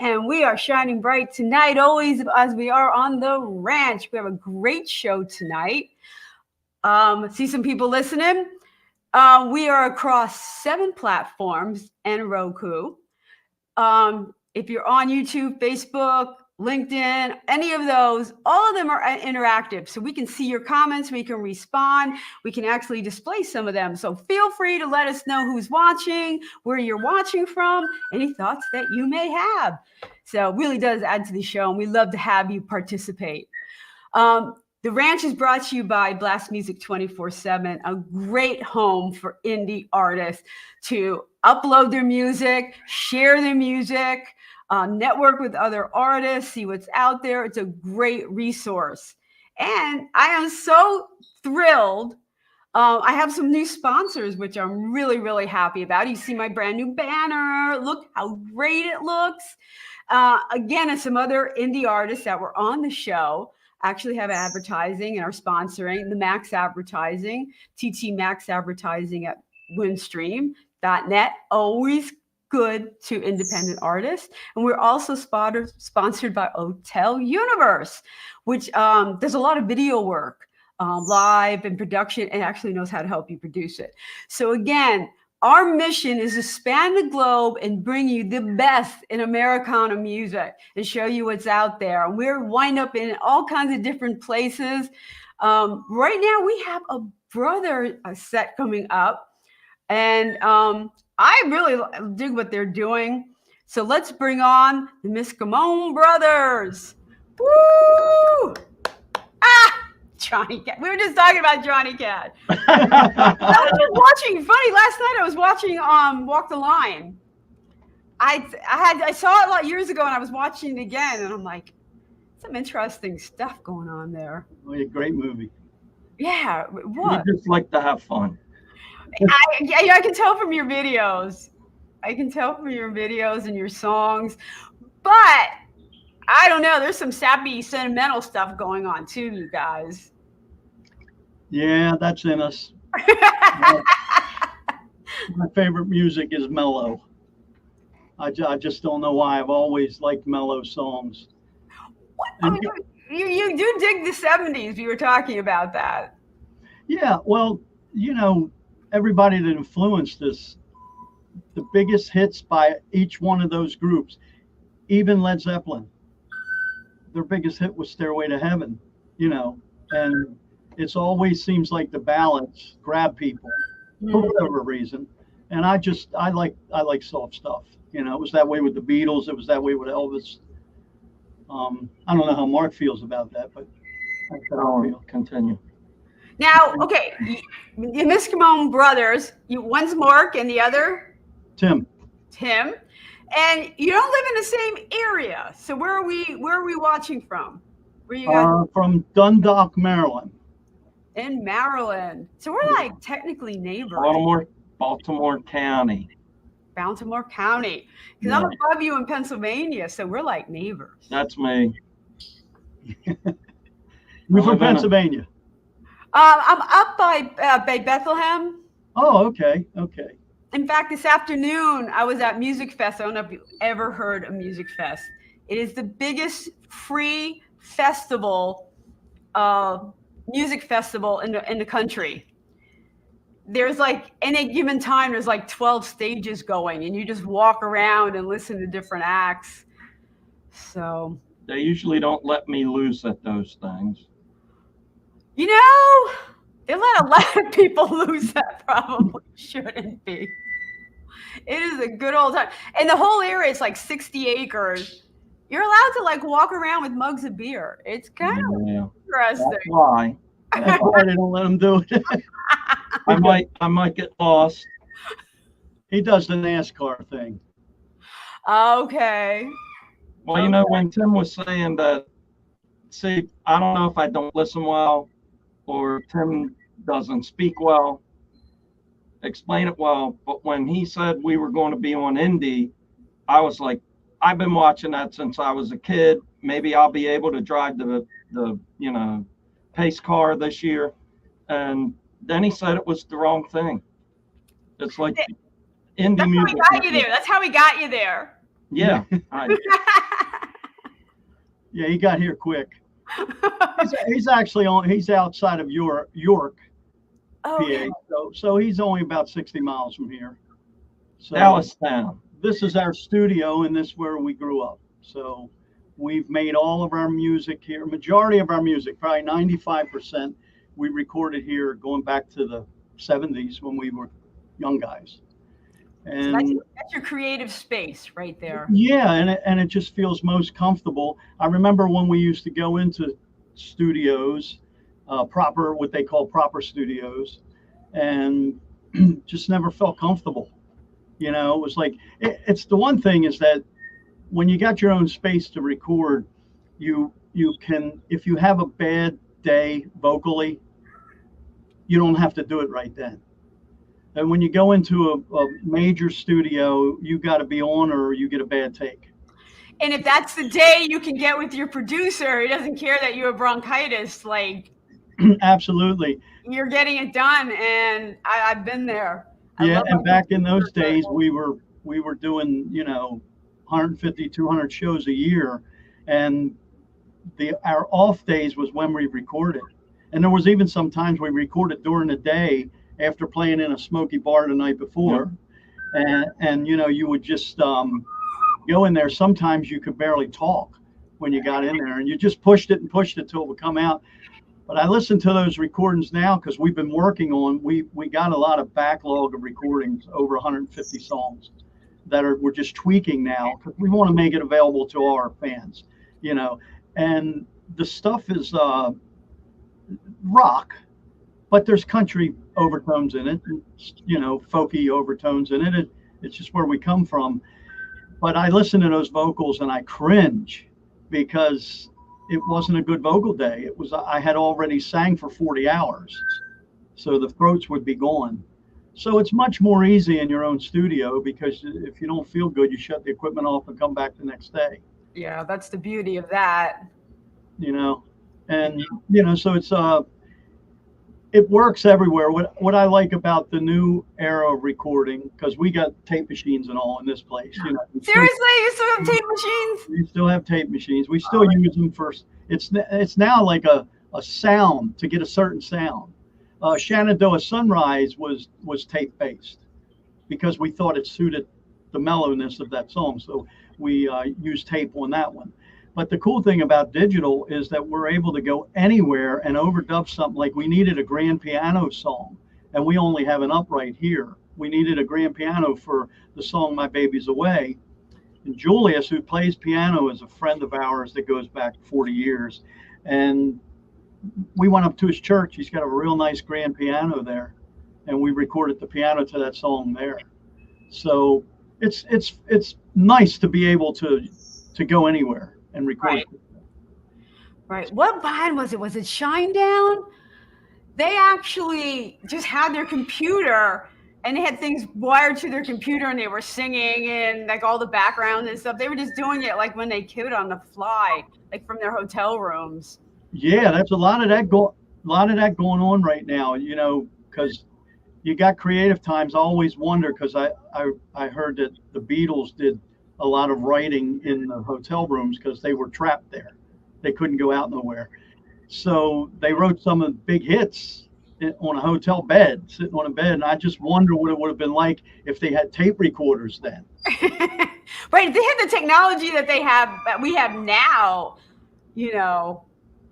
And we are shining bright tonight, always as we are on the ranch. We have a great show tonight. See some people listening. We are across 7 platforms and Roku. If you're on YouTube, Facebook, LinkedIn, any of those, all of them are interactive. So we can see your comments, we can respond, we can actually display some of them. So feel free to let us know who's watching, where you're watching from, any thoughts that you may have. So it really does add to the show, and we love to have you participate. The Ranch is brought to you by Blast Music 24/7, a great home for indie artists to upload their music, share their music, network with other artists, see what's out there. It's a great resource. And I am so thrilled. I have some new sponsors, which I'm really, really happy about. You see my brand new banner. Look how great it looks. Again, and some other indie artists that were on the show actually have advertising and are sponsoring the Max Advertising, TT Max Advertising at windstream.net. Always good to independent artists. And we're also sponsored by Hotel Universe, which does a lot of video work, live and production, and actually knows how to help you produce it. So again, our mission is to span the globe and bring you the best in Americana music and show you what's out there. And we're wind up in all kinds of different places. Right now, we have a brother set coming up. And I really dig what they're doing. So let's bring on the Miskimon brothers. Woo! Johnny Cat. We were just talking about Johnny Cat. I was just watching. Funny, last night I was watching Walk the Line. I saw it a lot years ago, and I was watching it again, and I'm like, some interesting stuff going on there. Oh, a great movie. Yeah, what? You just like to have fun. I can tell from your videos. I can tell from your videos and your songs, but I don't know. There's some sappy, sentimental stuff going on too, you guys. Yeah, that's in us. My favorite music is mellow. I just don't know why. I've always liked mellow songs. You do dig the 70s. You were talking about that. Yeah, well, everybody that influenced us, the biggest hits by each one of those groups, even Led Zeppelin, their biggest hit was Stairway to Heaven, and it's always seems like the ballads grab people for whatever reason. And I like soft stuff. It was that way with the Beatles. It was that way with Elvis. I don't know how Mark feels about that, but that's how I feel. Continue. Now, okay, the Miskimon brothers, one's Mark and the other? Tim. And you don't live in the same area. So where are we watching from? Where you guys? From Dundalk, Maryland. In Maryland. So we're like technically neighbors. Baltimore County. Baltimore County. Because I'm above you in Pennsylvania, so we're like neighbors. That's me. We're from Pennsylvania. I'm up by Bethlehem. Oh, okay. In fact, this afternoon, I was at Music Fest. I don't know if you ever heard of Music Fest. It is the biggest free festival, music festival in the country. There's like, any given time, there's like 12 stages going, and you just walk around and listen to different acts. So they usually don't let me loose at those things. They let a lot of people loose that probably shouldn't be. It is a good old time. And the whole area is like 60 acres. You're allowed to like walk around with mugs of beer. It's kind of interesting. That's why. That's why they don't let him do it. I might get lost. He does the NASCAR thing. Okay. Well, when Tim was saying that, see, I don't know if I don't listen well or Tim doesn't speak well, explain it well, but when he said we were going to be on Indy, I was like, I've been watching that since I was a kid. Maybe I'll be able to drive the pace car this year. And then he said it was the wrong thing. It's like indie music. That's how we got you there. Yeah. Yeah, he got here quick. He's actually he's outside of York, Okay. PA. So he's only about 60 miles from here. So Dallas town. this is our studio, and this is where we grew up. So we've made all of our music here. Majority of our music, probably 95%, we recorded here going back to the 70s when we were young guys. So And that's your creative space right there. yeah, and it just feels most comfortable. I remember when we used to go into studios, proper, what they call proper studios, and just never felt comfortable. You know, it was like it's the one thing is that when you got your own space to record, you can, if you have a bad day vocally, you don't have to do it right then. And when you go into a major studio, you got to be on or you get a bad take. And if that's the day you can get with your producer, he doesn't care that you have bronchitis, like Absolutely. you're getting it done. And I've been there. Yeah, and back in those days, we were doing, 150, 200 shows a year, and our off days was when we recorded. And there was even sometimes we recorded during the day after playing in a smoky bar the night before. And you would just go in there. Sometimes you could barely talk when you got in there, and you just pushed it till it would come out. But I listen to those recordings now because we've been working on, we got a lot of backlog of recordings, over 150 songs that we're just tweaking now because we want to make it available to our fans, and the stuff is rock, but there's country overtones in it, folky overtones in it. It's just where we come from. But I listen to those vocals and I cringe because it wasn't a good vocal day. I had already sang for 40 hours, so the throats would be gone. So it's much more easy in your own studio because if you don't feel good, you shut the equipment off and come back the next day. Yeah, that's the beauty of that. And so it's it works everywhere. What I like about the new era of recording, because we got tape machines and all in this place. Seriously, you still have tape machines? We still have tape machines. We still use them for. It's now like a sound to get a certain sound. Shenandoah Sunrise was tape based because we thought it suited the mellowness of that song, so we used tape on that one. But the cool thing about digital is that we're able to go anywhere and overdub something. Like we needed a grand piano song, and we only have an upright here. We needed a grand piano for the song My Baby's Away. And Julius, who plays piano, is a friend of ours that goes back 40 years. And we went up to his church. He's got a real nice grand piano there, and we recorded the piano to that song there. So it's nice to be able to go anywhere and record. Right. What band was it? Was it Shinedown? They actually just had their computer and they had things wired to their computer and they were singing and like all the background and stuff. They were just doing it like when they could on the fly, like from their hotel rooms. Yeah, that's a lot of that going on right now, because you got creative times. I always wonder, because I heard that the Beatles did a lot of writing in the hotel rooms because they were trapped there. They couldn't go out nowhere. So they wrote some of the big hits on a hotel bed, sitting on a bed. And I just wonder what it would have been like if they had tape recorders then. Right. If they had the technology that we have now,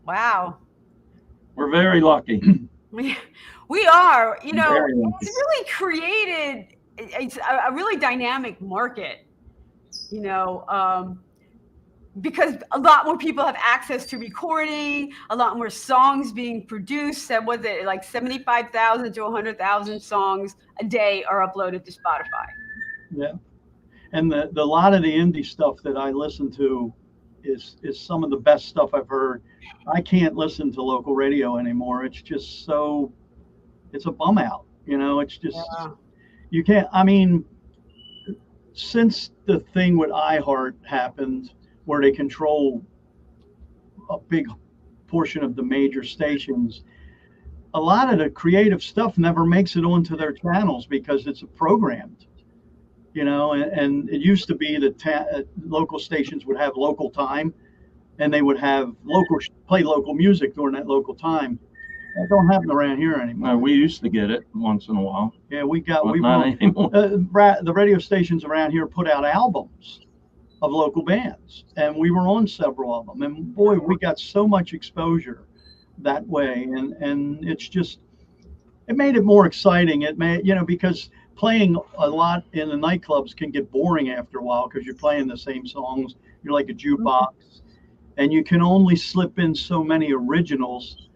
wow. We're very lucky. We are, it's really created, it's a really dynamic market. Because a lot more people have access to recording, a lot more songs being produced. And was it like 75,000 to 100,000 songs a day are uploaded to Spotify? Yeah, and the lot of the indie stuff that I listen to is some of the best stuff I've heard. I can't listen to local radio anymore. It's just it's a bum out. It's just you can't. I mean, since the thing with iHeart happened, where they control a big portion of the major stations, a lot of the creative stuff never makes it onto their channels because it's programmed. you know, and it used to be that local stations would have local time, and they would have play local music during that local time. That don't happen around here anymore. No, we used to get it once in a while. Yeah, But not anymore. the radio stations around here put out albums of local bands, and we were on several of them. And boy, we got so much exposure that way, and it made it more exciting. It made, you know, because playing a lot in the nightclubs can get boring after a while because you're playing the same songs. You're like a jukebox, and you can only slip in so many originals,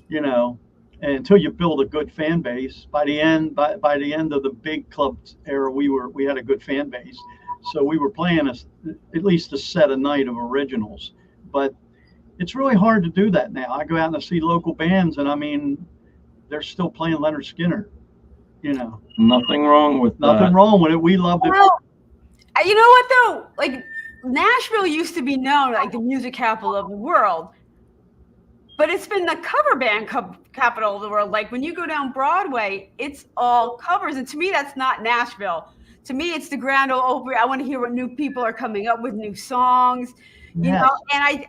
you know, until you build a good fan base. By the end of the big club era, we had a good fan base, so we were playing at least a set a night of originals. But it's really hard to do that now. I go out and I see local bands, and I mean, they're still playing Leonard Skinner. You know, nothing wrong with nothing that. wrong with it. We loved it. Well, you know what though? Like Nashville used to be known like the music capital of the world, but it's been the cover band capital of the world. Like when you go down Broadway, it's all covers, and to me, that's not Nashville. To me, it's the Grand Ole Opry. I want to hear what new people are coming up with, new songs, you know. And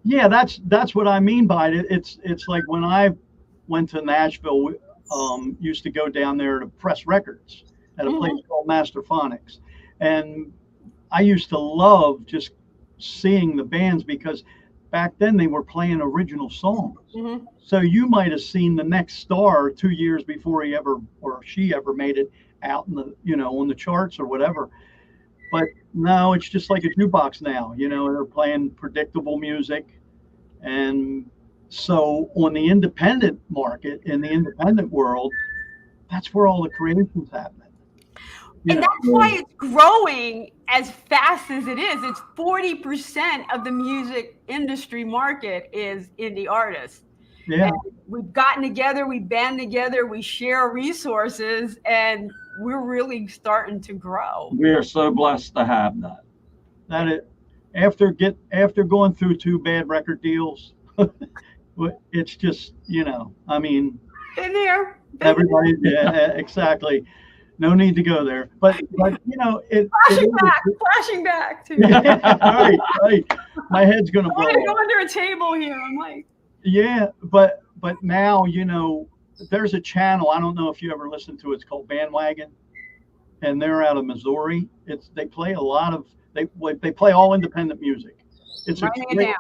yeah, that's what I mean by it. It's like when I went to Nashville, we used to go down there to press records at a place called Master Phonics, and I used to love just seeing the bands because back then they were playing original songs. So you might have seen the next star 2 years before he ever or she ever made it out in the, you know, on the charts or whatever. But no, it's just like a jukebox now, you know, they're playing predictable music. And so on the independent market, in the independent world, that's where all the creation's happening. And that's why it's growing as fast as it is. It's 40% of the music industry market is indie artists. Yeah. And we've gotten together, we band together, we share resources, and we're really starting to grow. We are so blessed to have that. After going through 2 bad record deals, it's just, you know, I mean, Been there. Everybody, yeah, exactly. No need to go there, but you know, flashing back to right. My head's gonna blow. I want to go under a table here. I'm like, yeah, but now, you know, there's a channel. I don't know if you ever listened to it. It's called Bandwagon, and they're out of Missouri. They play a lot of they play all independent music. It's writing it down.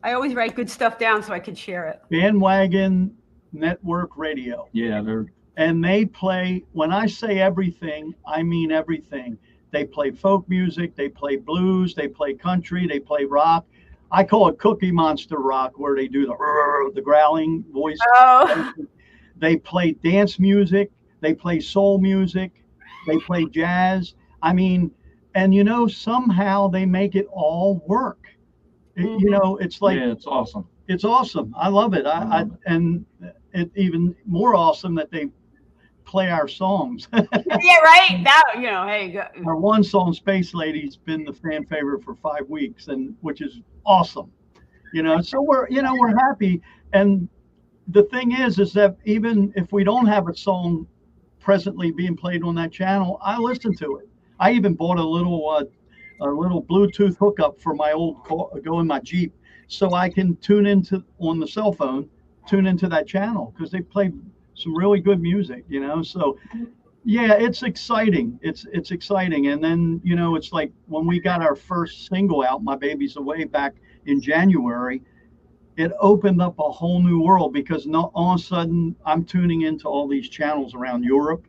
I always write good stuff down so I can share it. Bandwagon Network Radio. Yeah, and they play, when I say everything, I mean everything. They play folk music, they play blues, they play country, they play rock. I call it Cookie Monster rock, where they do the growling voice. Oh. They play dance music, they play soul music, they play jazz. I mean, and you know, somehow they make it all work. You know, it's like, yeah, it's awesome. It's awesome. I love it. And it even more awesome that they play our songs. Yeah, right. That, you know, hey. Our one song, Space Lady's been the fan favorite for 5 weeks, and which is awesome. You know, so we're happy. And the thing is that even if we don't have a song presently being played on that channel, I listen to it. I even bought a little Bluetooth hookup for my old car, go in my Jeep, so I can tune into on the cell phone, tune into that channel, because they play some really good music, you know. So yeah, it's exciting. It's exciting. And then, you know, it's like when we got our first single out, My Baby's Away, back in January, it opened up a whole new world, because all of a sudden I'm tuning into all these channels around Europe,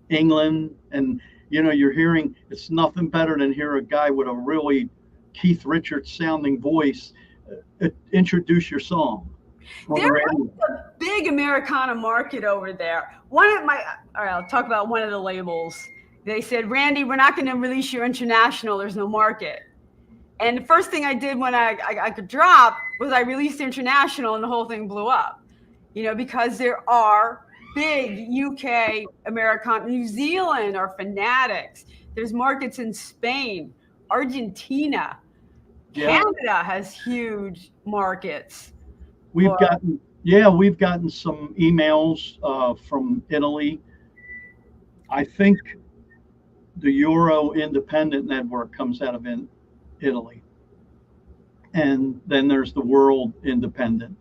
England, and you know, you're hearing, it's nothing better than hear a guy with a really Keith Richards sounding voice introduce your song. There is a big Americana market over there. I'll talk about one of the labels. They said, Randie, we're not going to release your international. There's no market. And the first thing I did when I could drop was I released international, and the whole thing blew up. You know, because there are big UK, Americana, New Zealand are fanatics. There's markets in Spain, Argentina, Canada has huge markets. We've gotten some emails from Italy I think the Euro Independent Network comes out of Italy. And then there's the World Independent.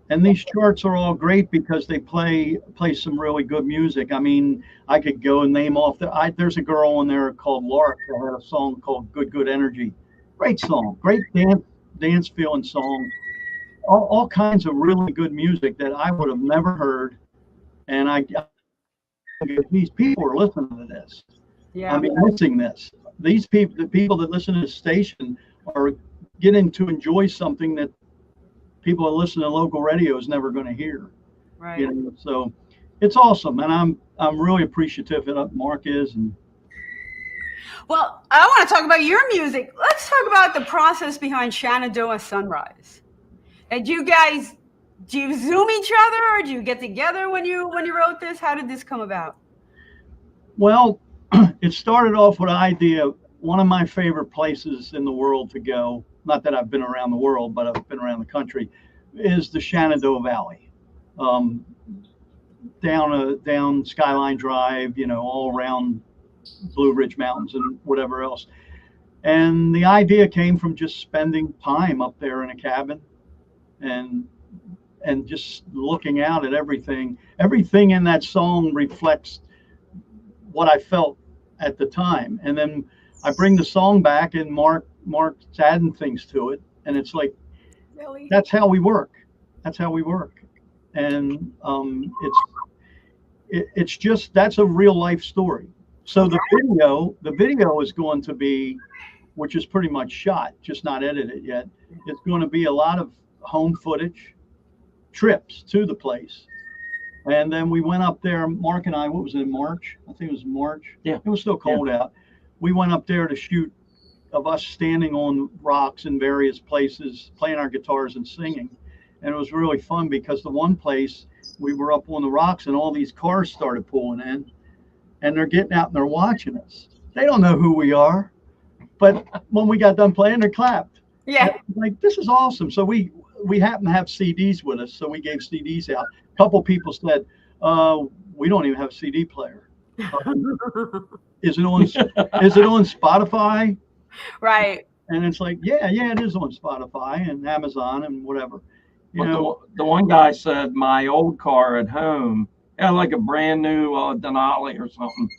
And these charts are all great because they play some really good music. I mean, I could go and name off there's a girl in there called Lark that had a song called Good Energy. Great song, great dance feeling song. All kinds of really good music that I would have never heard. And these people are listening to this. Yeah. I mean, missing this. These people, the people that listen to the station, are getting to enjoy something that people that listen to local radio is never going to hear. Right. You know, so it's awesome, and I'm really appreciative that Mark is. And well, I want to talk about your music. Let's talk about the process behind Shenandoah Sunrise. And do you Zoom each other, or do you get together when you wrote this? How did this come about? Well, it started off with an idea. One of my favorite places in the world to go, not that I've been around the world, but I've been around the country, is the Shenandoah Valley. Down Skyline Drive, you know, all around Blue Ridge Mountains and whatever else. And the idea came from just spending time up there in a cabin and just looking out at everything. Everything in that song reflects what I felt at the time. And then I bring the song back, and Mark's adding things to it, and it's like, Really? That's how we work. And it's just, that's a real life story. So the video is going to be, which is pretty much shot, just not edited yet. It's going to be a lot of home footage, trips to the place. And then we went up there, Mark and I, what was it, in March? I think it was March. Yeah. It was still cold out. We went up there to shoot of us standing on rocks in various places, playing our guitars and singing. And it was really fun because the one place we were up on the rocks and all these cars started pulling in, and they're getting out and they're watching us. They don't know who we are, but when we got done playing, they clapped. Yeah. Like, this is awesome. So we happen to have CDs with us, so we gave CDs out. A couple people said, we don't even have a CD player. Is it on Spotify? Right. And it's like, yeah, it is on Spotify and Amazon and whatever. You know, the one guy said my old car at home had like a brand new Denali or something,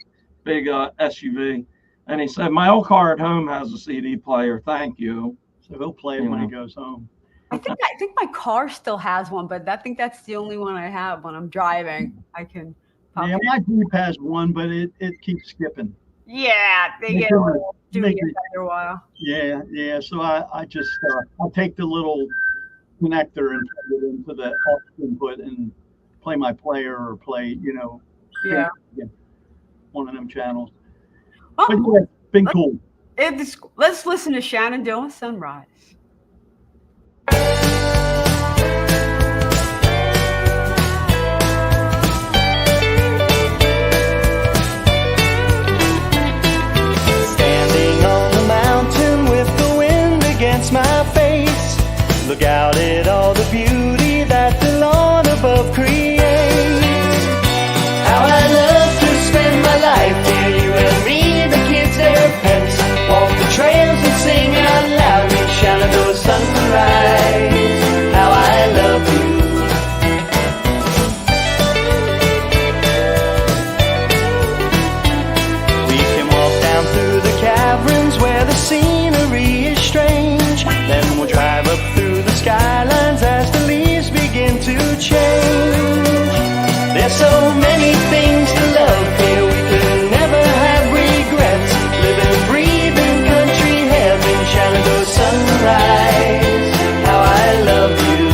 big SUV, and he said my old car at home has a CD player. Thank you. So he'll play it when he goes home. I think my car still has one, but I think that's the only one I have when I'm driving. I can. Yeah, my Jeep has one, but it keeps skipping. Yeah, they get a little duty after a while. Yeah. So I just I'll take the little connector and plug it into the aux input and play my player or play, Yeah. one of them channels. Well, But yeah, it's been cool. Let's listen to Shenandoah Sunrise. Standing on the mountain with the wind against my face, look out at all the beauty that the lawn above creates. How I love to spend my life here, you and me, the kids, their pets, walk the trails and sing out loud in Shenandoah Sunrise. How I love you. We can walk down through the caverns where the scenery is strange. Then we'll drive up through the skylines as the leaves begin to change. There's so many things to love here, we can never have regrets. Live and breathe in country heaven, Shenandoah Sunrise. How I love you.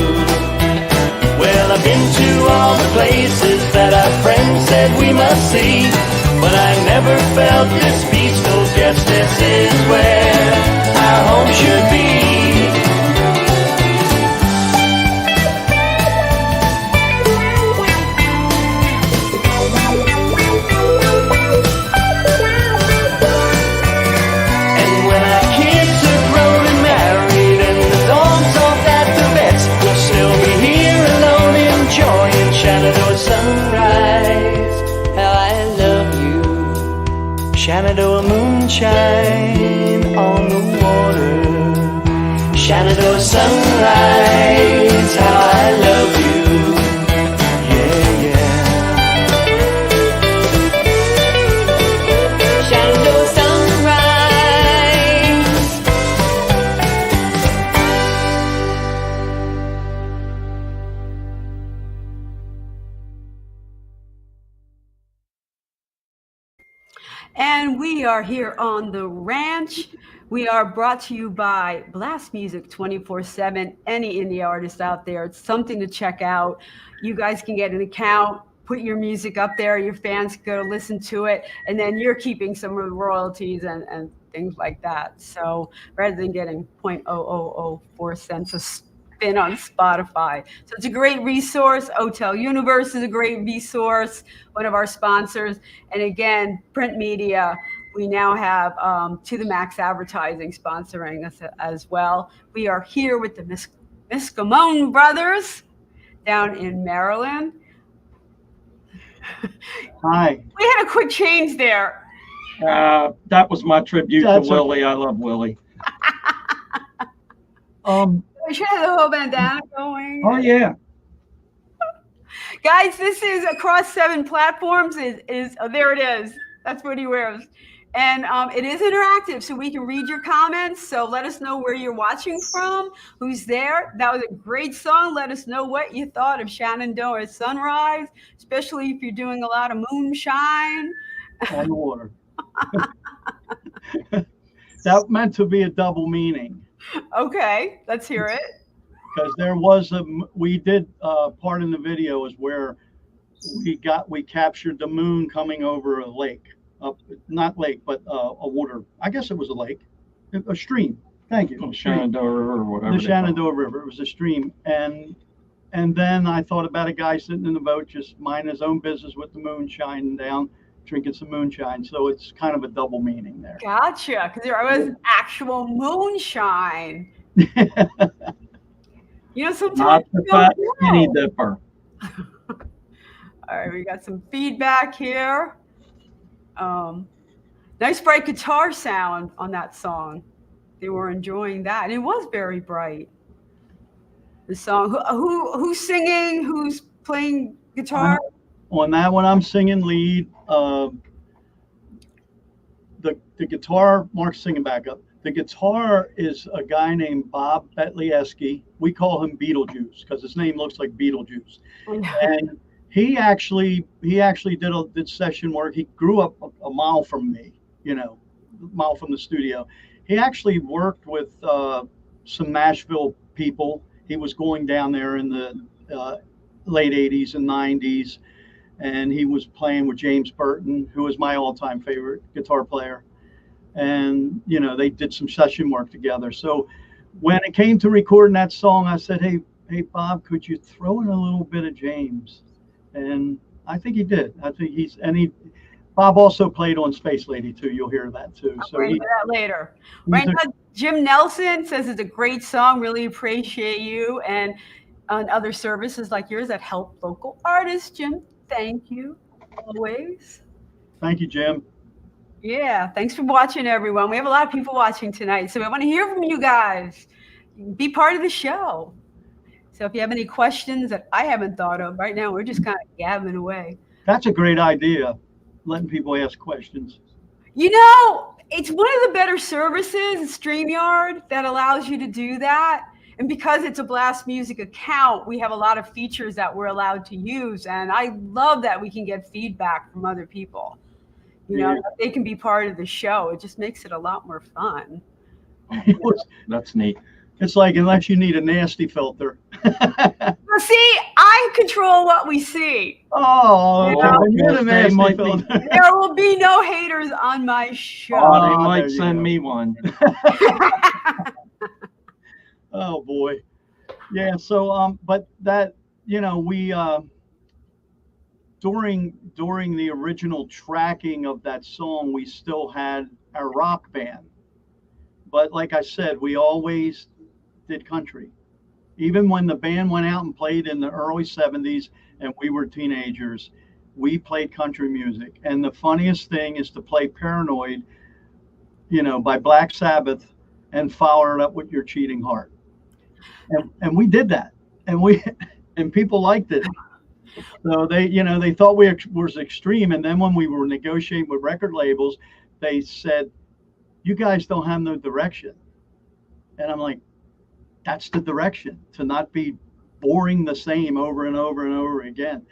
Well, I've been to all the places that our friends said we must see, but I never felt this peaceful. Guess this is where our home should be. And when our kids are grown and married and the dog's off at the vets, we'll still be here alone enjoying Shenandoah Sunrise. How I love you. shine on the water. Shenandoah sunrise, how I love you. Yeah, yeah. Shenandoah sunrise. And we are here on the ranch. We are brought to you by Blast Music 24/7. Any indie artist out there, it's something to check out. You guys can get an account, put your music up there, your fans can go listen to it, and then you're keeping some of the royalties and things like that. So rather than getting 0.0004 cents a spin on Spotify. So it's a great resource. Hotel Universe is a great resource, one of our sponsors. And again, print media. We now have To The Max Advertising sponsoring us as well. We are here with the Miskimon brothers down in Maryland. Hi. We had a quick change there. That was my tribute to Willie. I love Willie. We should have the whole bandana going. Oh yeah. Guys, this is across 7 platforms. There it is. That's what he wears. And it is interactive, so we can read your comments. So let us know where you're watching from, who's there. That was a great song. Let us know what you thought of Shenandoah Sunrise, especially if you're doing a lot of moonshine. On the water. That meant to be a double meaning. Okay, let's hear it. Because there was we did part in the video is where we captured the moon coming over a lake. Not lake, but a water. I guess it was a lake, a stream. Thank you. The Shenandoah River or whatever. The Shenandoah River. It was a stream, and then I thought about a guy sitting in the boat, just minding his own business with the moon shining down, drinking some moonshine. So it's kind of a double meaning there. Gotcha, because there was actual moonshine. You know, sometimes Not the fat skinny dipper. All right, we got some feedback here. Nice bright guitar sound on that song. They were enjoying that, and it was very bright. The song. Who's singing? Who's playing guitar? On that one, I'm singing lead. The guitar, Mark's singing back up. The guitar is a guy named Bob Betlieski. We call him Beetlejuice because his name looks like Beetlejuice. And he actually did session work. He grew up a mile from me, a mile from the studio. He actually worked with some Nashville people. He was going down there in the late 80s and 90s, and he was playing with James Burton, who is my all-time favorite guitar player. And, they did some session work together. So when it came to recording that song, I said, hey, Bob, could you throw in a little bit of James? And I think he did. I think Bob also played on Space Lady too. You'll hear that too. I'll bring that later. Right now, Jim Nelson says it's a great song. Really appreciate you and on other services like yours that help local artists. Jim, thank you always. Thank you, Jim. Yeah, thanks for watching, everyone. We have a lot of people watching tonight, so we want to hear from you guys. Be part of the show. So if you have any questions that I haven't thought of right now, we're just kind of gabbing away. That's a great idea, letting people ask questions. It's one of the better services, StreamYard, that allows you to do that. And because it's a Blast Music account, we have a lot of features that we're allowed to use. And I love that we can get feedback from other people. They can be part of the show. It just makes it a lot more fun. That's neat. It's like, unless you need a nasty filter. Well, see, I control what we see. Oh, you're the nasty filter. There will be no haters on my show. Oh, they might send me one. Oh boy. Yeah. So, but that, we, during the original tracking of that song, we still had a rock band. But like I said, we always did country. Even when the band went out and played in the early 70s and we were teenagers, we played country music. And the funniest thing is to play Paranoid. by Black Sabbath, and Fire It Up With Your Cheating Heart. And we did that, and people liked it. So they thought we was extreme. And then when we were negotiating with record labels, they said, "You guys don't have no direction." And I'm like, that's the direction, to not be boring the same over and over and over again.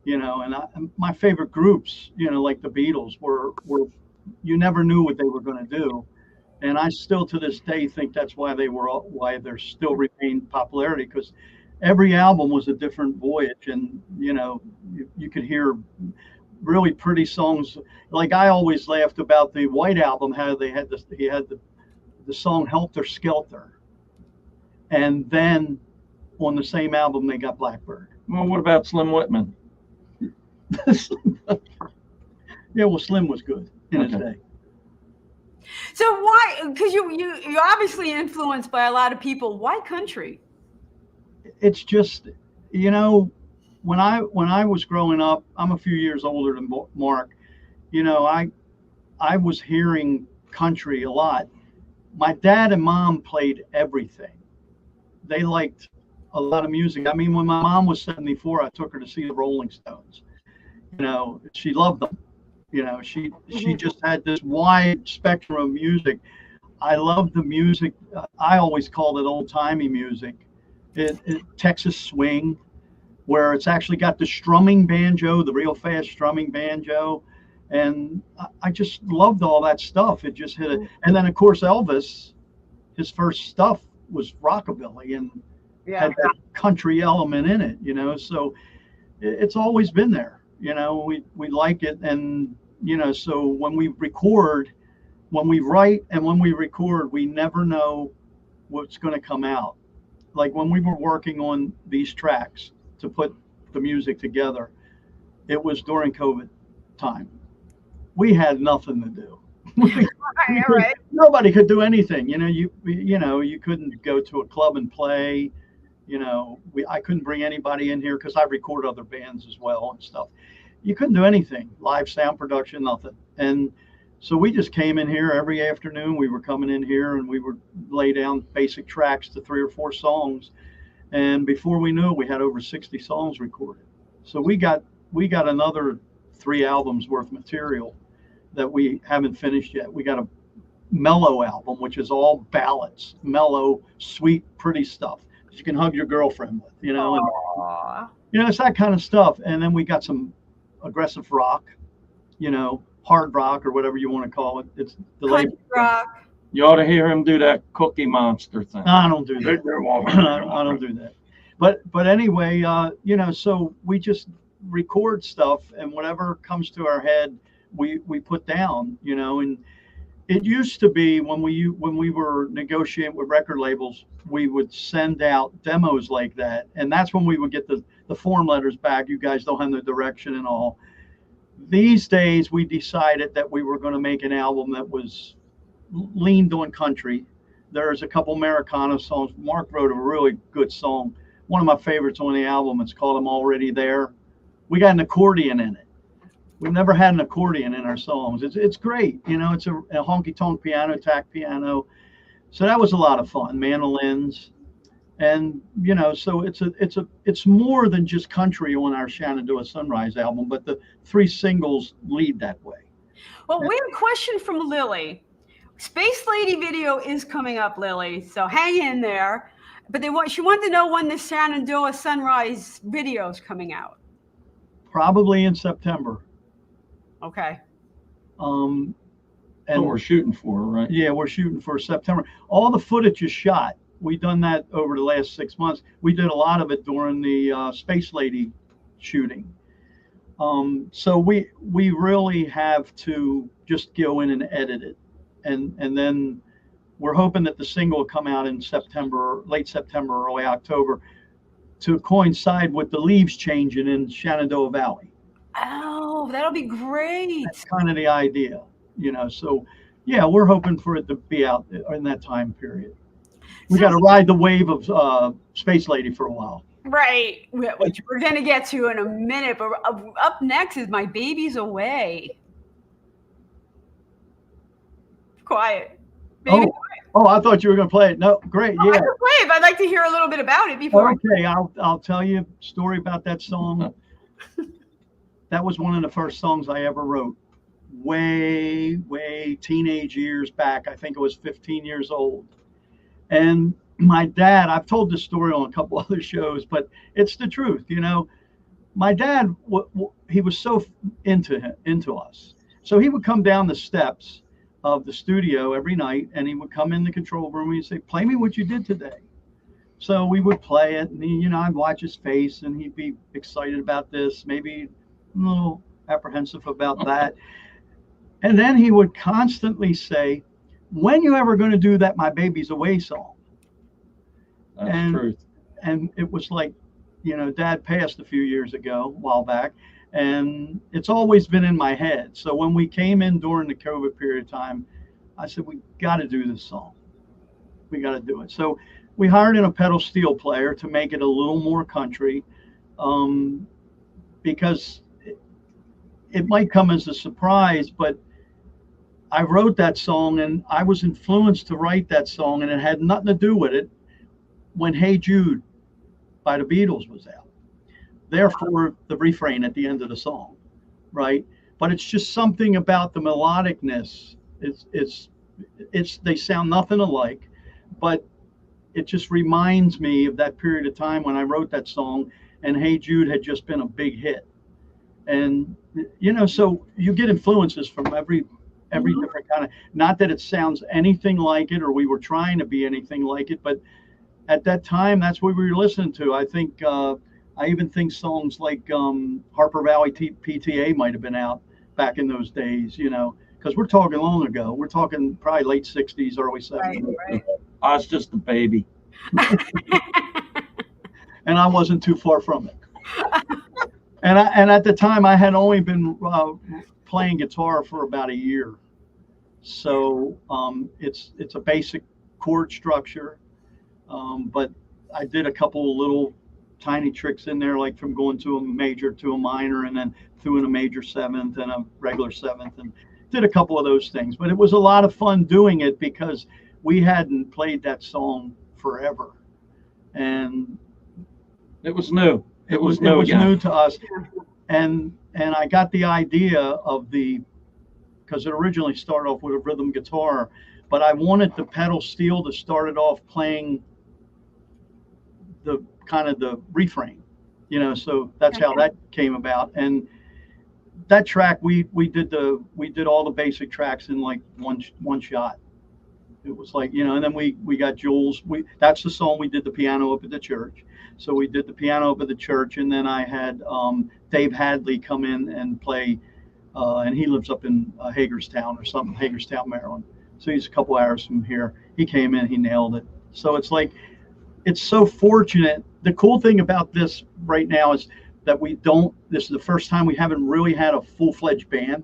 And my favorite groups, like the Beatles, were you never knew what they were going to do. And I still to this day think that's why they're still retained popularity, because every album was a different voyage. And you could hear really pretty songs. Like I always laughed about the White Album, how he had the song Helter Skelter, and then on the same album they got Blackbird. Well, what about Slim Whitman? Yeah, well, Slim was good in his day. So why? Because you're obviously influenced by a lot of people. Why country? It's just, when I was growing up, I'm a few years older than Mark. I was hearing country a lot. My dad and mom played everything. They liked a lot of music. I mean, when my mom was 74, I took her to see the Rolling Stones. She loved them. She just had this wide spectrum of music. I love the music. I always called it old-timey music. Texas swing, where it's actually got the strumming banjo, the real fast strumming banjo. And I just loved all that stuff. It just hit it. And then, of course, Elvis, his first stuff was rockabilly and had that country element in it, so it's always been there. We like it. And, so when we write and when we record, we never know what's going to come out. Like when we were working on these tracks to put the music together, it was during COVID time. We had nothing to do. Right. Nobody could do anything. You couldn't go to a club and play. I couldn't bring anybody in here because I record other bands as well and stuff. You couldn't do anything, live sound production, nothing. And so we just came in here every afternoon. We were coming in here and we would lay down basic tracks to 3 or 4 songs. And before we knew it, we had over 60 songs recorded. So we got another 3 albums worth of material that we haven't finished yet. We got a mellow album, which is all ballads, mellow, sweet, pretty stuff that you can hug your girlfriend with, and, it's that kind of stuff. And then we got some aggressive rock, hard rock or whatever you want to call it. It's the Country rock. You ought to hear him do that Cookie Monster thing. No, I don't do that. I don't do that. But anyway, so we just record stuff, and whatever comes to our head, we put down, and it used to be when we were negotiating with record labels, we would send out demos like that, and that's when we would get the form letters back. You guys don't have the direction and all. These days, we decided that we were going to make an album that was leaned on country. There's a couple Americana songs. Mark wrote a really good song. One of my favorites on the album. It's called "I'm Already There." We got an accordion in it. We've never had an accordion in our songs. It's great. It's a honky tonk piano, tack piano. So that was a lot of fun. Mandolins. And, so it's more than just country on our Shenandoah Sunrise album, but the 3 singles lead that way. Well, we have a question from Lily. Space Lady video is coming up, Lily. So hang in there. But she wanted to know when the Shenandoah Sunrise video is coming out. Probably in September. Okay. And we're shooting for, right? Yeah, we're shooting for September. All the footage is shot. We've done that over the last 6 months. We did a lot of it during the Space Lady shooting. So we really have to just go in and edit it. And then we're hoping that the single will come out in September, late September, early October, to coincide with the leaves changing in Shenandoah Valley. Oh, that'll be great. That's kind of the idea, So, yeah, we're hoping for it to be out in that time period. We got to ride the wave of Space Lady for a while. Right, which we're going to get to in a minute. But up next is My Baby's Away. quiet. Maybe Oh, I thought you were going to play it. No, great, I yeah. can play it, but I'd like to hear a little bit about it before. Okay, I'll tell you a story about that song. That was one of the first songs I ever wrote. Way teenage years back. I think I was 15 years old. And my dad, I've told this story on a couple other shows, but it's the truth. You know, my dad, he was so into us. So he would come down the steps of the studio every night, and he would come in the control room and he'd say, "Play me what you did today." So we would play it, and you know, I'd watch his face, and he'd be excited about this, maybe a little apprehensive about that. And then he would constantly say, "When you ever going to do that My Baby's Away song?" That's and, truth. And it was like, you know, Dad passed a few years ago, a while back, and it's always been in my head. So when we came in during the COVID period of time, I said, we got to do this song. We got to do it. So we hired in a pedal steel player to make it a little more country, because it might come as a surprise, but I wrote that song and I was influenced to write that song, and it had nothing to do with it when Hey Jude by the Beatles was out. Therefore, the refrain at the end of the song, right? But it's just something about the melodicness. They sound nothing alike, but it just reminds me of that period of time when I wrote that song, and Hey Jude had just been a big hit. And you know, so you get influences from every different kind of, not that it sounds anything like it or we were trying to be anything like it, but at that time that's what we were listening to. I think I even think songs like Harper Valley PTA might have been out back in those days, you know, because we're talking long ago. We're talking probably late 60s, early 70s. Right. I was just a baby. And I wasn't too far from it. And at the time I had only been playing guitar for about a year. So it's a basic chord structure. But I did a couple of little tiny tricks in there, like from going to a major to a minor, and then threw in a major seventh and a regular seventh, and did a couple of those things. But it was a lot of fun doing it because we hadn't played that song forever, and it was new. It was new to us. And I got the idea of because it originally started off with a rhythm guitar, but I wanted the pedal steel to start it off playing the kind of the refrain, you know. So that's how that came about. And that track, we did all the basic tracks in like one shot. It was like, you know, and then we got Jules. That's the song we did the piano up at the church. So we did the piano up at the church, and then I had Dave Hadley come in and play, and he lives up in Hagerstown or something, Hagerstown, Maryland. So he's a couple hours from here. He came in, he nailed it. So it's like, it's so fortunate. The cool thing about this right now is that this is the first time we haven't really had a full-fledged band,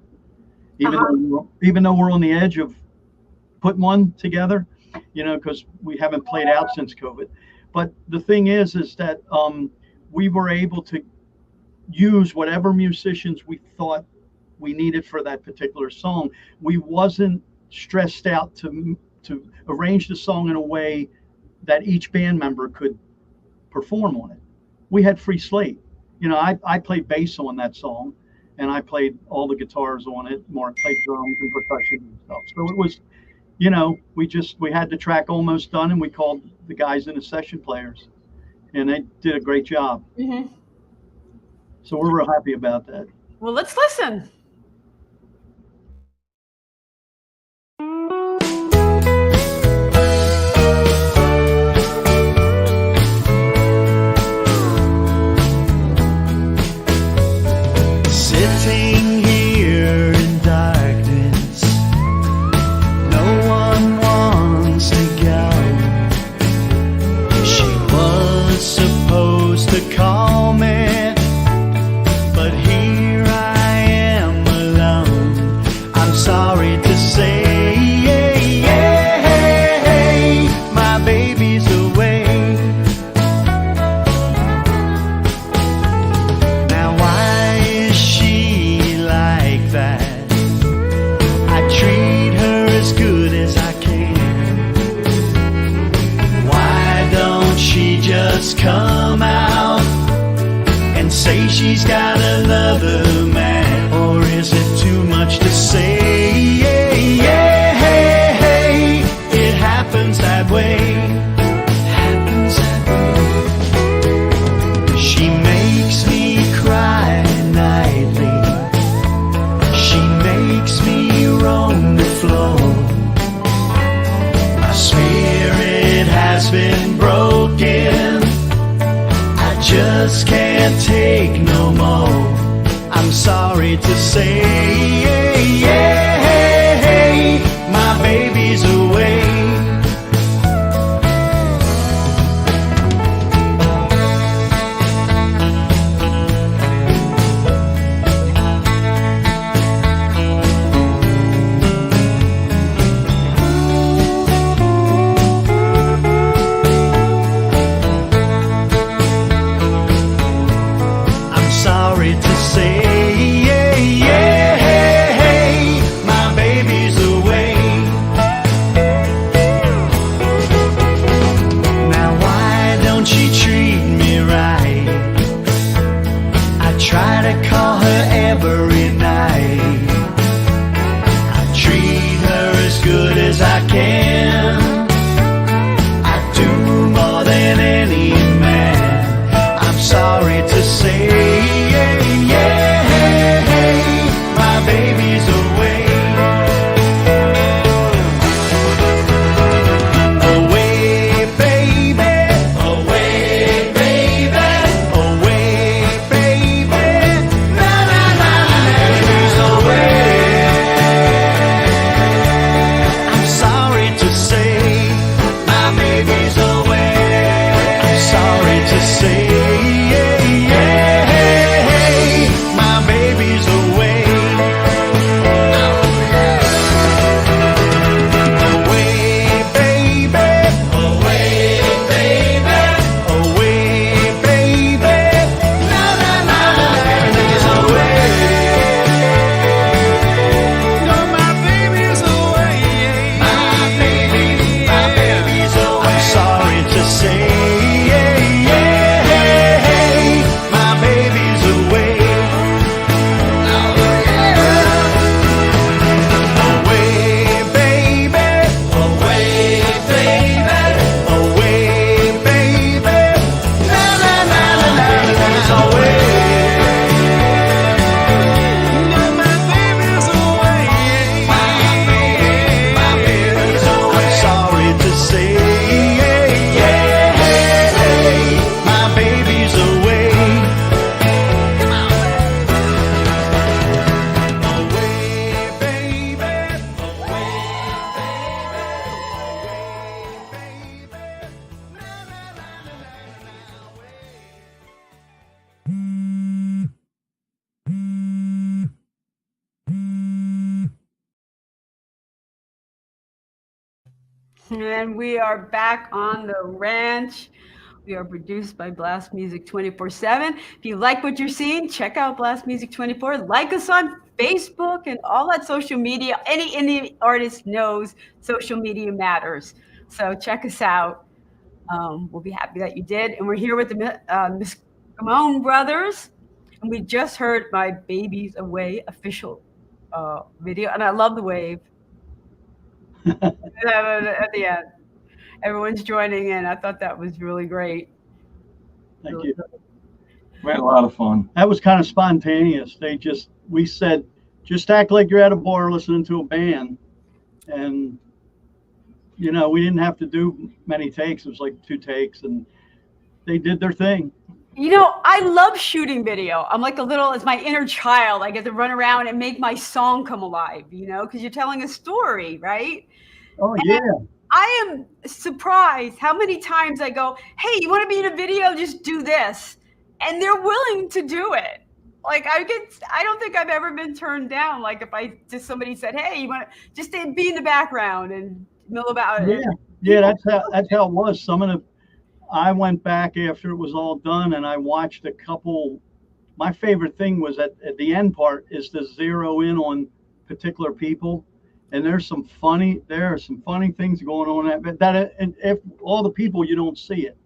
even though we're on the edge of putting one together, you know, because we haven't played out since COVID. But the thing is that we were able to use whatever musicians we thought we needed for that particular song. We wasn't stressed out to arrange the song in a way that each band member could perform on it. We had free slate. You know, I played bass on that song, and I played all the guitars on it. Mark played drums and percussion and stuff. So it was, you know, we had the track almost done, and we called the guys in the session players, and they did a great job. Mm-hmm. So we're real happy about that. Well, let's listen. Sitting here in darkness, no one wants to go. She was supposed to call me, but here I am just come out and say she's got another man? Or is it too much to say? Yeah, it happens that way. Happens that way. She makes me cry nightly. She makes me roam the floor. My spirit has been broken. I just can't take no more. I'm sorry to say, my baby's away. I'm sorry to say, my baby's away. Now why don't she treat me right? I try to call her every night. I treat her as good as I can. I do more than any man. I'm sorry to say, my baby's away. Away, baby. Away, baby. Away, baby. Na na na na. Baby's away. I'm sorry to say, my baby's away. I'm sorry to say, my baby's away. Away, baby. Away, baby. Away, baby. Na na na na. Baby's away. No, my baby's away. My baby's away. I'm sorry to say, my baby's away. Away, baby. Away, baby. Away, baby. Na na na na na. Baby's away. No, my baby's away. My baby's away. I'm sorry to say, my baby's away. Away, baby. Away, And we are back on the ranch. We are produced by Blast Music 24/7. If you like what you're seeing, check out Blast Music 24. Like us on Facebook and all that social media. Any indie artist knows social media matters. So check us out. We'll be happy that you did. And we're here with the Miskimon brothers. And we just heard My Baby's Away official video. And I love the wave. At the end, everyone's joining in. I thought that was really great. Thank you. We had a lot of fun. That was kind of spontaneous. We said, just act like you're at a bar listening to a band. And, we didn't have to do many takes. It was like 2 takes, and they did their thing. I love shooting video. I'm like it's my inner child. I get to run around and make my song come alive, because you're telling a story, right? Oh, yeah. I am surprised how many times I go, hey, you want to be in a video? Just do this. And they're willing to do it. Like I don't think I've ever been turned down. Like if somebody said, hey, you want to just be in the background and know about it. Yeah, that's how it was. I went back after it was all done and I watched a couple. My favorite thing was at the end part is to zero in on particular people. And there are some funny things going on that if all the people, you don't see it,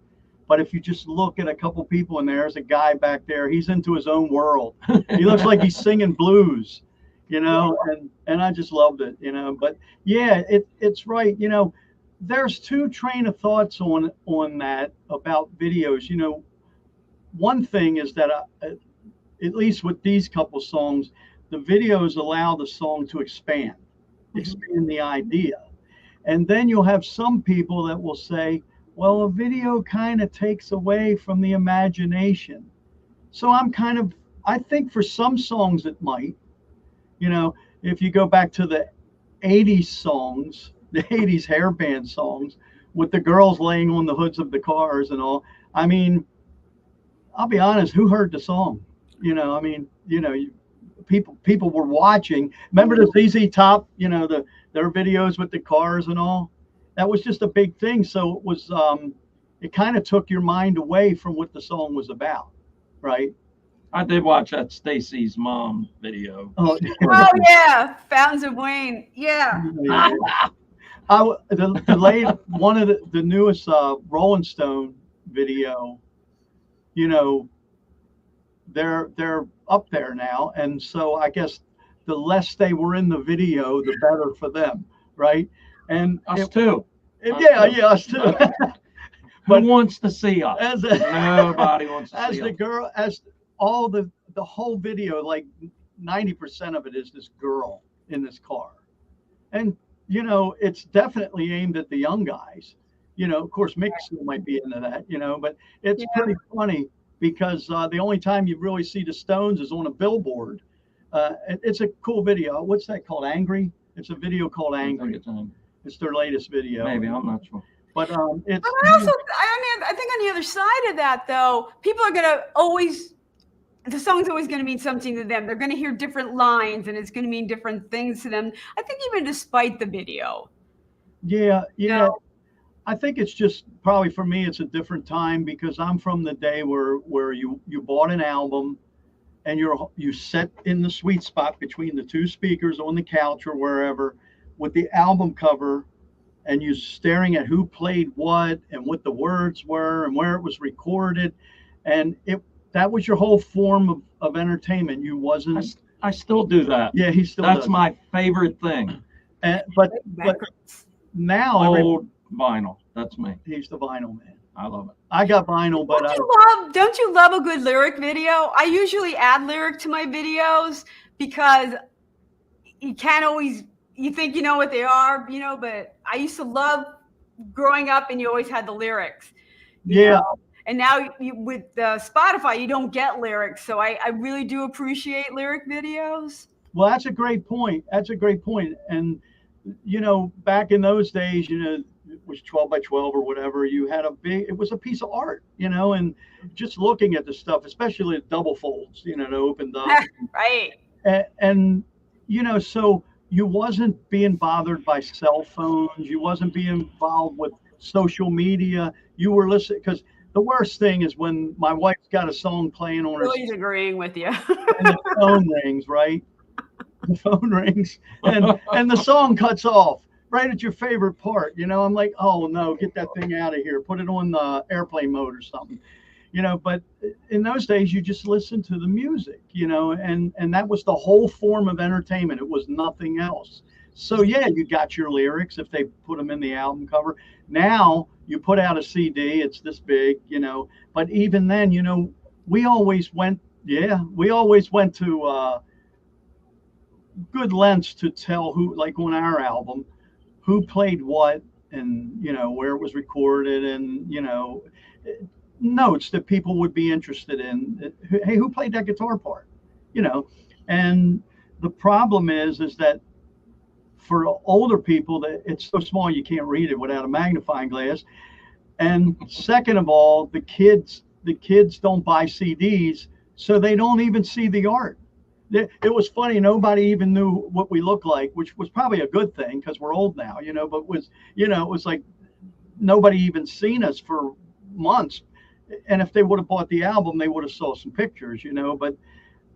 But if you just look at a couple people and there's a guy back there, he's into his own world. He looks like he's singing blues, and I just loved it, But yeah, it's right. There's two train of thoughts on that about videos. One thing is that at least with these couple songs, the videos allow the song to expand the idea. And then you'll have some people that will say, well, a video kind of takes away from the imagination. So I think for some songs it might, if you go back to the 80s songs, the 80s hair band songs with the girls laying on the hoods of the cars and all. I mean, I'll be honest, who heard the song? People were watching. Remember the ZZ Top, their videos with the cars and all? That was just a big thing. So it was, it kind of took your mind away from what the song was about, right? I did watch that Stacy's mom video. Oh yeah, Fountains of Wayne. Yeah. One of the newest Rolling Stone video, they're up there now, and so I guess the less they were in the video, the better for them, right? And us too. Us too. Who wants to see us? Nobody wants to see us. As all the whole video, like 90% of it is this girl in this car, and it's definitely aimed at the young guys. Of course, Mick still might be into that, but it's pretty funny because the only time you really see the Stones is on a billboard. It's a cool video. What's that called? Angry? It's a video called Angry. It's their latest video. Maybe, I'm not sure. But But I think on the other side of that, though, people are gonna always. The song's always going to mean something to them. They're going to hear different lines, and it's going to mean different things to them. I think even despite the video. Yeah. I think it's just probably for me, it's a different time because I'm from the day where you bought an album and you sat in the sweet spot between the two speakers on the couch or wherever with the album cover, and you staring at who played what and what the words were and where it was recorded, and that was your whole form of entertainment. You wasn't. I still do that. Yeah, he still does. That's my favorite thing. But now old vinyl. That's me. He's the vinyl man. I love it. I got vinyl, but don't you love a good lyric video? I usually add lyric to my videos because you can't always. You think you know what they are, but I used to love growing up, and you always had the lyrics. You know? And now with Spotify, you don't get lyrics. So I really do appreciate lyric videos. Well, that's a great point. And, back in those days, it was 12 by 12 or whatever. You had it was a piece of art, and just looking at the stuff, especially the double folds, to open up. Right. And, so you wasn't being bothered by cell phones. You wasn't being involved with social media. You were listening because the worst thing is when my wife's got a song playing on her. He's agreeing with you. And the phone rings, right? The phone rings, and the song cuts off right at your favorite part. I'm like, oh no, get that thing out of here. Put it on the airplane mode or something. But in those days, you just listened to the music. And that was the whole form of entertainment. It was nothing else. So yeah, you got your lyrics if they put them in the album cover. Now you put out a CD, it's this big, but even then, we always went to good lengths to tell who, like on our album, who played what and, where it was recorded and, notes that people would be interested in. Hey, who played that guitar part? And the problem is that for older people, that it's so small you can't read it without a magnifying glass. And second of all, the kids don't buy CDs, so they don't even see the art. It was funny. Nobody even knew what we looked like, which was probably a good thing because we're old now, but it was like nobody even seen us for months. And if they would have bought the album, they would have saw some pictures, but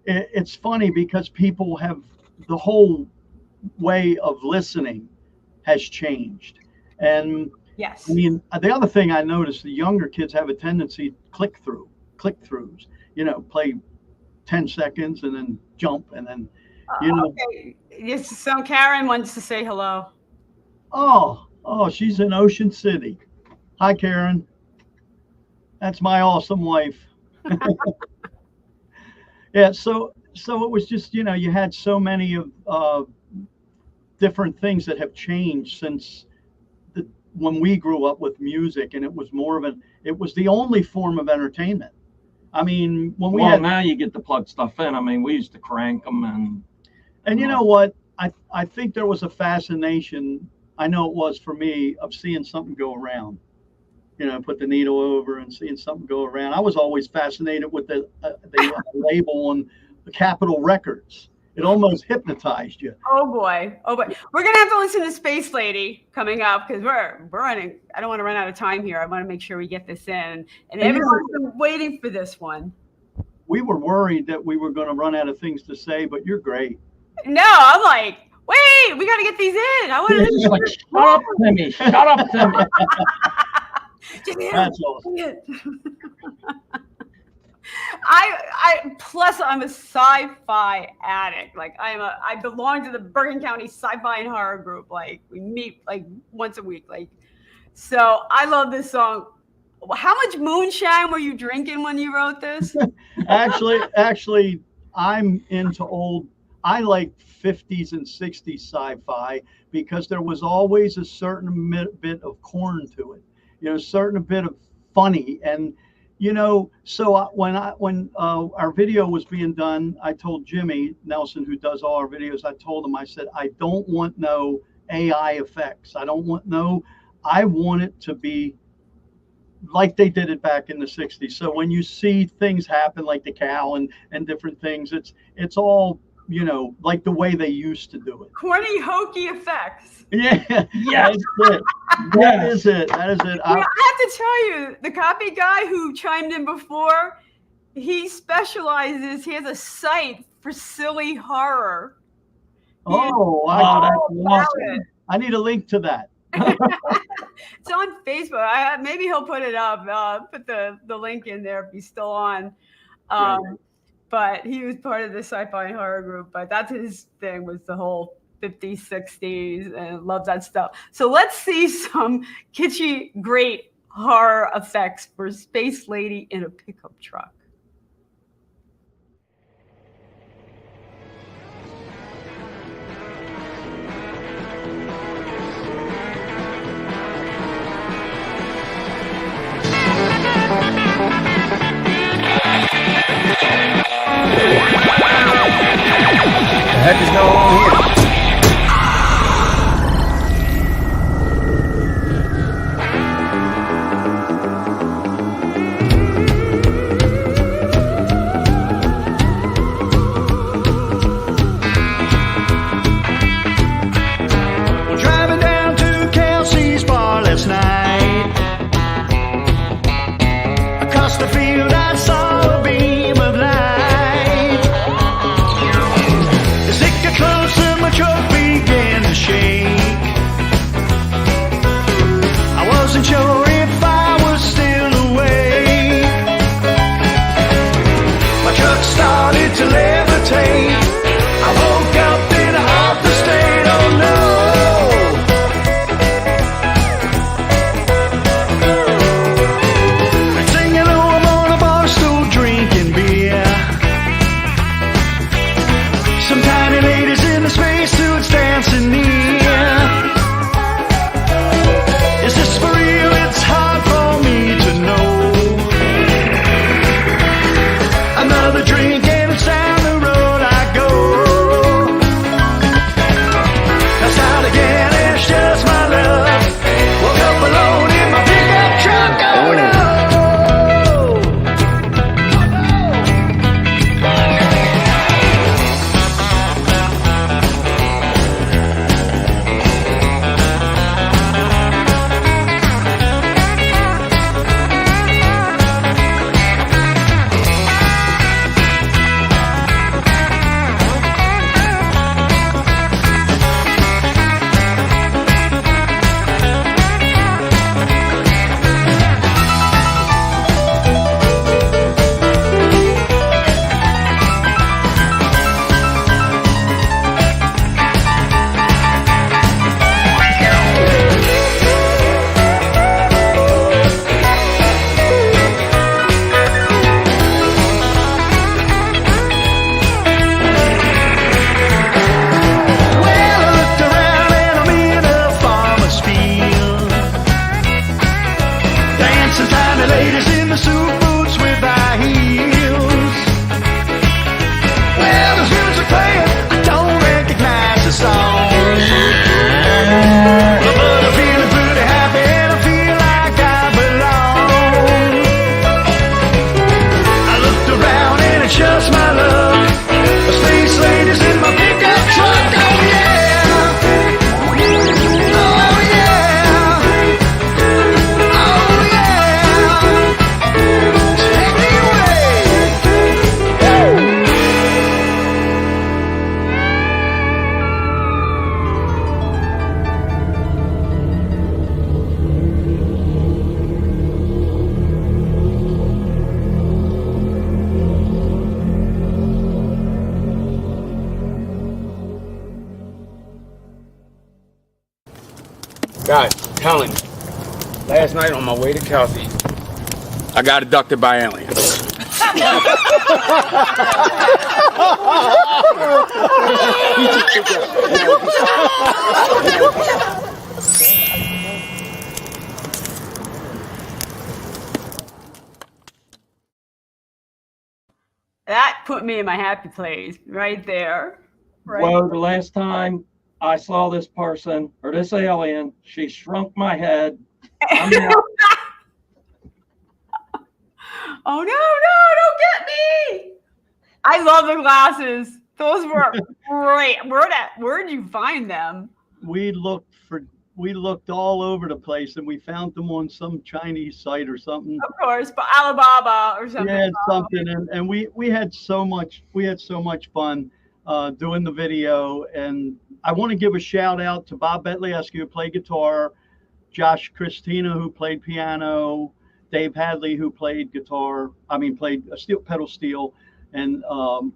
it's funny because people have the whole way of listening has changed. And Yes. I mean, the other thing I noticed, the younger kids have a tendency to click-throughs, play 10 seconds and then jump and then, Okay. Yes, so Karen wants to say hello. Oh, she's in Ocean City. Hi, Karen. That's my awesome wife. Yeah, so it was just, you had so many of different things that have changed since when we grew up with music, and it was it was the only form of entertainment. I mean, when now you get to plug stuff in. I mean, we used to crank them and you know what? I think there was a fascination, I know it was for me, of seeing something go around. Put the needle over and seeing something go around. I was always fascinated with the label on the Capitol Records. It almost hypnotized you. Oh boy. We're gonna have to listen to Space Lady coming up because we're running. I don't want to run out of time here. I want to make sure we get this in, and everyone's been waiting for this one. We were worried that we were going to run out of things to say, but you're great. No, I'm like, wait, we got to get these in. I want to. like, shut up, Timmy. Shut up, Timmy. That's awesome. Plus I'm a sci-fi addict. Like I belong to the Bergen County Sci-Fi and Horror Group. Like we meet like once a week. Like, so I love this song. How much moonshine were you drinking when you wrote this? Actually, I'm into I like 50s and 60s sci-fi because there was always a certain bit of corn to it. A certain bit of funny. And so when our video was being done, I told Jimmy Nelson, who does all our videos, I told him, I said, I don't want no AI effects. I want it to be like they did it back in the 60s. So when you see things happen like the cow and different things, it's all, like the way they used to do it. Corny, hokey effects. Yeah. Yes. That is it. I have to tell you, the copy guy who chimed in before, he specializes, he has a site for silly horror. That's awesome. I need a link to that. It's on Facebook. Maybe he'll put it up. Put the link in there if he's still on. But he was part of the Sci-Fi and Horror Group. But that's his thing, was the whole 50s, 60s, and love that stuff. So let's see some kitschy, great horror effects for Space Lady in a pickup truck. What the heck is going on here? Driving down to Kelsey's bar last night. Across the field I saw a beam of light. As it got closer, God, telling you. Last night on my way to Kelsey, I got abducted by aliens. That put me in my happy place right there. Right. Well, the last time I saw this person or this alien, she shrunk my head. I'm out. Oh no, don't get me. I love the glasses. Those were great. Where'd you find them? We looked all over the place and we found them on some Chinese site or something. Of course, but Alibaba or something. Yeah, something. And we had so much fun doing the video. And I want to give a shout out to Bob Betlieski, who played guitar, Josh Christina, who played piano, Dave Hadley, who played pedal steel, and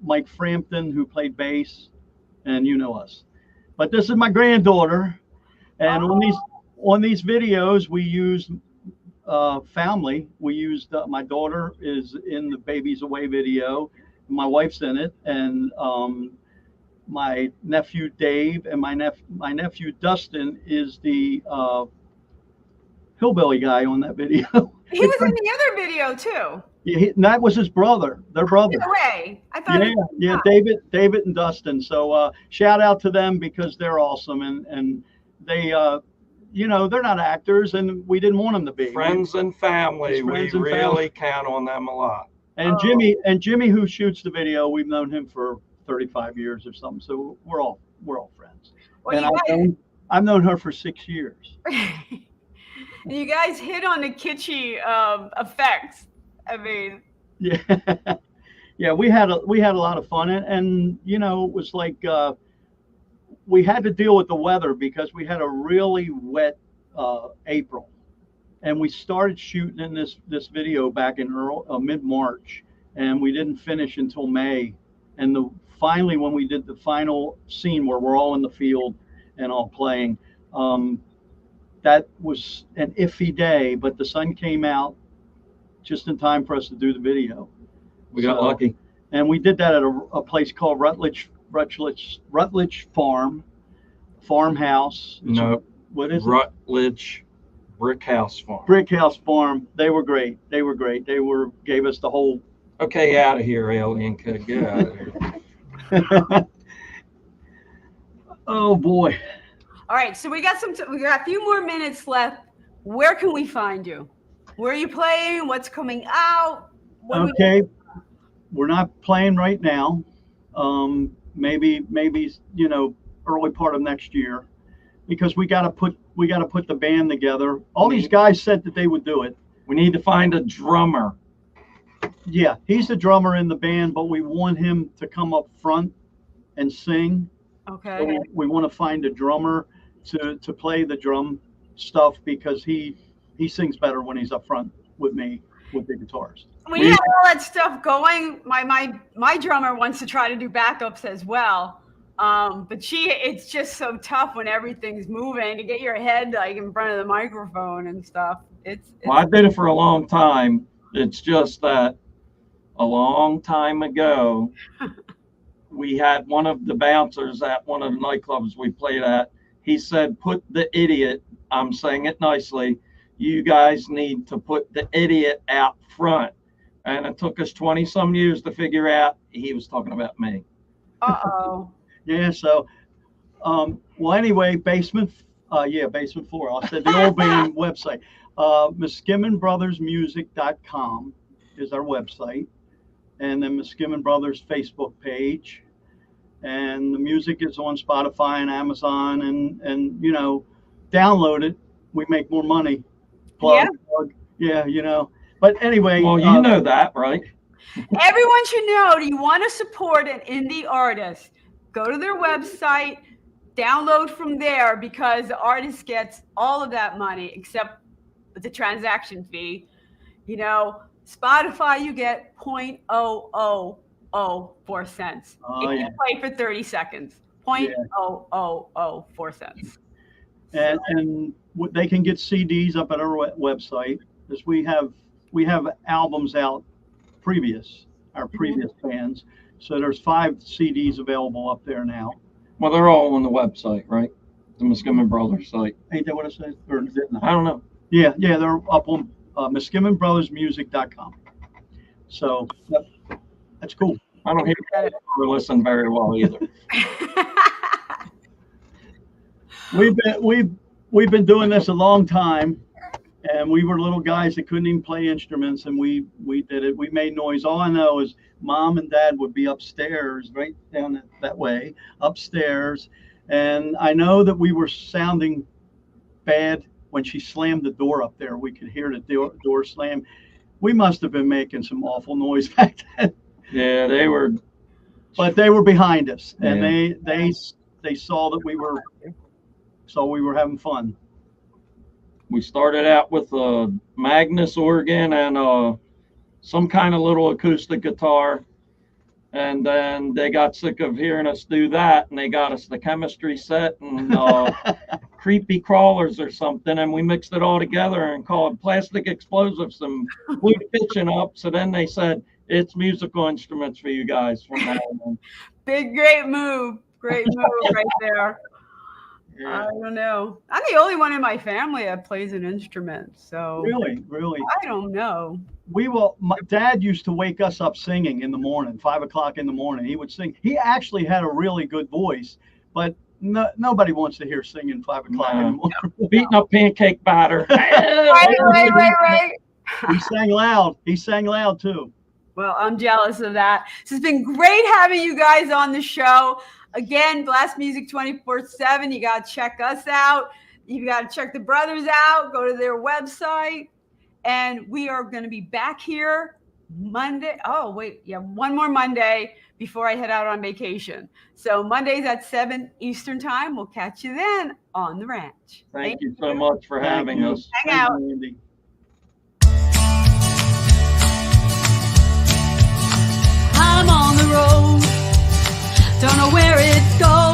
Mike Frampton, who played bass, and you know us. But this is my granddaughter, and on these videos we used family. We used my daughter is in the Babies Away video, my wife's in it, and my nephew Dave and my nephew Dustin is the hillbilly guy on that video. He was in the other video too. Yeah, that was his brother. Their brother. No way. I thought. Yeah, David and Dustin. So shout out to them because they're awesome and they, they're not actors and we didn't want them to be. Friends and family. We really count on them a lot. And Jimmy, who shoots the video, we've known him for 35 years or something. So we're all friends. Well, and I've known her for 6 years. You guys hit on the kitschy effects. I mean, yeah, we had a lot of fun, and it was like we had to deal with the weather because we had a really wet April, and we started shooting in this video back in mid-March, and we didn't finish until May, and finally when we did the final scene where we're all in the field and all playing. That was an iffy day, but the sun came out just in time for us to do the video. We got lucky. And we did that at a place called Rutledge Farmhouse. No. What is Rutledge Brick House Farm. Brick House Farm. They were great. They gave us the whole. Okay, out of here, alien kid. Get out of here. Oh boy. All right, so we got a few more minutes left. Where can we find you? Where are you playing? What's coming out? Okay, we're not playing right now. Maybe early part of next year, because we got to put the band together. All these guys said that they would do it. We need to find a drummer. Yeah, he's the drummer in the band, but we want him to come up front and sing. Okay. So we want to find a drummer to play the drum stuff because he sings better when he's up front with me with the guitars. When you have all that stuff going, my drummer wants to try to do backups as well. But it's just so tough when everything's moving to get your head like in front of the microphone and stuff. Well, I did it for a long time. It's just that a long time ago, we had one of the bouncers at one of the nightclubs we played at. He said, put the idiot, I'm saying it nicely, you guys need to put the idiot out front. And it took us 20 some years to figure out he was talking about me. Uh-oh. Yeah, so, well, anyway, basement floor. I said the old band website. MiskimonBrothersMusic.com is our website. And then Miskimon Brothers Facebook page. And the music is on Spotify and Amazon, and download it. We make more money. Plug. Yeah, But anyway. Well, you know that, right? Everyone should know, do you want to support an indie artist? Go to their website, download from there, because the artist gets all of that money except the transaction fee. Spotify, you get 0.0004 cents. If you play for 30 seconds, 0.0004 cents. And they can get CDs up at our website, because we have albums out our previous bands. So there's 5 CDs available up there now. Well, they're all on the website, right? The Miskimon Brothers site. Ain't that what I said? Or didn't I don't know. Yeah, they're up on MiskimonBrothersMusic.com. So that's cool. I don't hear or listen very well either. We've been doing this a long time, and we were little guys that couldn't even play instruments, and we did it. We made noise. All I know is Mom and Dad would be upstairs, right down that way, upstairs, and I know that we were sounding bad when she slammed the door up there. We could hear the door slam. We must have been making some awful noise back then. Yeah, they were. But they were behind us, and Yeah. they saw that we were having fun. We started out with a Magnus organ and some kind of little acoustic guitar, and then they got sick of hearing us do that, and they got us the chemistry set and creepy crawlers or something, and we mixed it all together and called plastic explosives and blew the pitching up. So then they said, it's musical instruments for you guys from now on. Great move right there. Yeah. I don't know. I'm the only one in my family that plays an instrument, so Really. I don't know. My dad used to wake us up singing in the morning, 5 o'clock in the morning. He would sing. He actually had a really good voice, but nobody wants to hear singing 5 o'clock in the morning. Beating up pancake batter. Right. He sang loud too. Well, I'm jealous of that. So it's been great having you guys on the show. Again, Blast Music 24/7. You got to check us out. You got to check the brothers out. Go to their website. And we are going to be back here Monday. Oh, wait. Yeah, one more Monday before I head out on vacation. So Mondays at 7 Eastern time. We'll catch you then on the ranch. Thank you so much for having us. Hang out. Randy. I'm on the road, don't know where it goes.